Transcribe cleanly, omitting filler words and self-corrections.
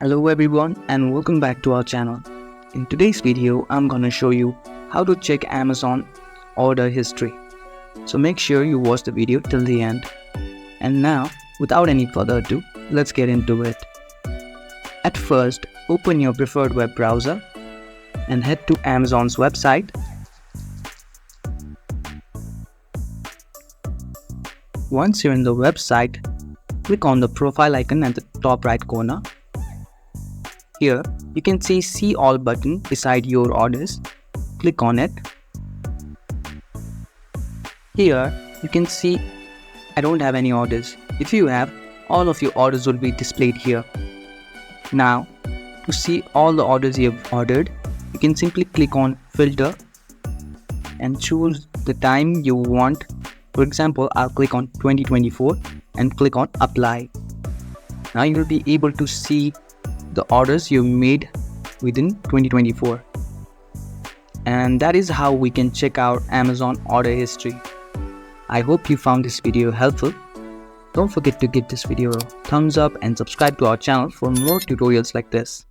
Hello everyone and welcome back to our channel. In today's video, I'm gonna show you how to check Amazon order history. So make sure you watch the video till the end. And now, without any further ado, let's get into it. At first, open your preferred web browser and head to Amazon's website. Once you're in the website, click on the profile icon at the top right corner. Here, you can see all button beside your orders. Click on it. Here, you can see I don't have any orders. If you have, all of your orders will be displayed here. Now, to see all the orders you have ordered, you can simply click on filter and choose the time you want. For example, I'll click on 2024 and click on apply. Now you will be able to see the orders you made within 2024. And that is how we can check out Amazon order history. I hope you found this video helpful. Don't forget to give this video a thumbs up and subscribe to our channel for more tutorials like this.